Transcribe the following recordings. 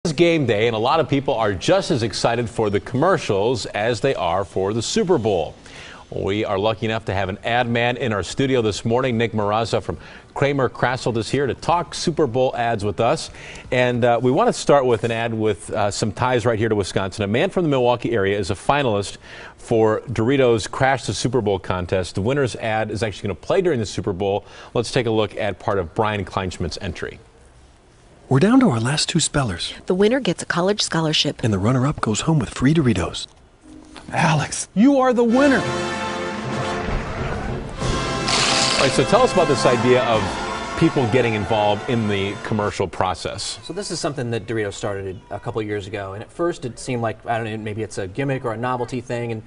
It's game day, and a lot of people are just as excited for the commercials as they are for the Super Bowl. We are lucky enough to have an ad man in our studio this morning. Nick Marazza from Kramer Krasselt is here to talk Super Bowl ads with us. And we want to start with an ad with some ties right here to Wisconsin. A man from the Milwaukee area is a finalist for Doritos Crash the Super Bowl contest. The winner's ad is actually going to play during the Super Bowl. Let's take a look at part of Brian Kleinschmidt's entry. We're down to our last two spellers. The winner gets a college scholarship. And the runner-up goes home with free Doritos. Alex, you are the winner. All right, so tell us about this idea of people getting involved in the commercial process. So this is something that Doritos started a couple years ago, and at first it seemed like, I don't know, maybe it's a gimmick or a novelty thing,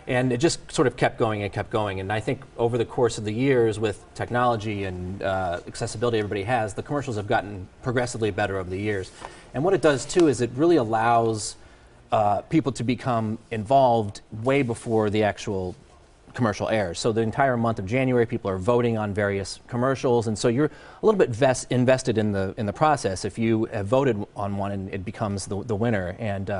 and it just sort of kept going and kept going. And I think over the course of the years, with technology and accessibility everybody has, the commercials have gotten progressively better over the years. And what it does too is it really allows people to become involved way before the actual commercial airs. So the entire month of January, people are voting on various commercials, and so you're a little bit invested in the process if you have voted on one and it becomes the winner. And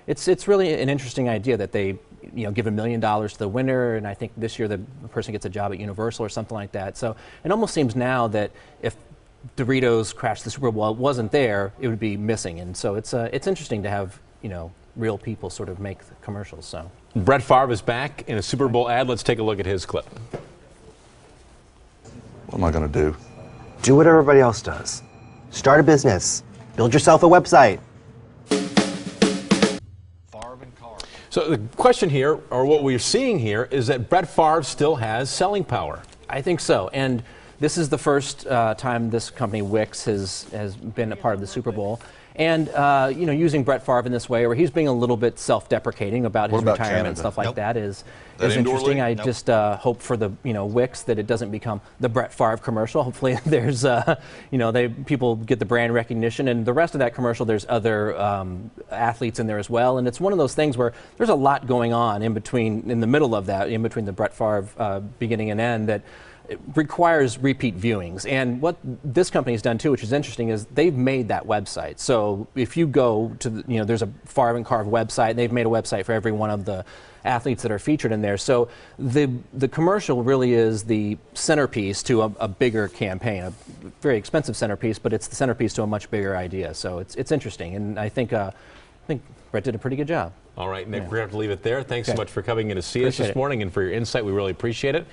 it's really an interesting idea that they give $1 million to the winner, and I think this year the person gets a job at Universal or something like that. So it almost seems now that if Doritos Crash the Super Bowl wasn't there, it would be missing. And so it's interesting to have real people sort of make the commercials. So Brett Favre is back in a Super Bowl ad. Let's take a look at his clip. What am I going to do? Do what everybody else does. Start a business. Build yourself a website. So the question here, or what we're seeing here, is that Brett Favre still has selling power. I think so. And this is the first time this company, Wix, has been a part of the Super Bowl. And, using Brett Favre in this way, where he's being a little bit self-deprecating about his retirement Canada? and stuff like that is indoor interesting. league? I just hope for the, Wix that it doesn't become the Brett Favre commercial. Hopefully there's, people get the brand recognition. And the rest of that commercial, there's other athletes in there as well. And it's one of those things where there's a lot going on in the middle of that, in between the Brett Favre beginning and end, that it requires repeat viewings. And what this company's done too, which is interesting, is they've made that website. So if you go to there's a Favre and Carve website, and they've made a website for every one of the athletes that are featured in there. So the commercial really is the centerpiece to a bigger campaign, a very expensive centerpiece, but it's the centerpiece to a much bigger idea. So it's interesting, and I think Brett did a pretty good job. All right, Nick, we're going to have to leave it there. Thanks so much for coming in to see us Appreciate this morning and for your insight. We really appreciate it.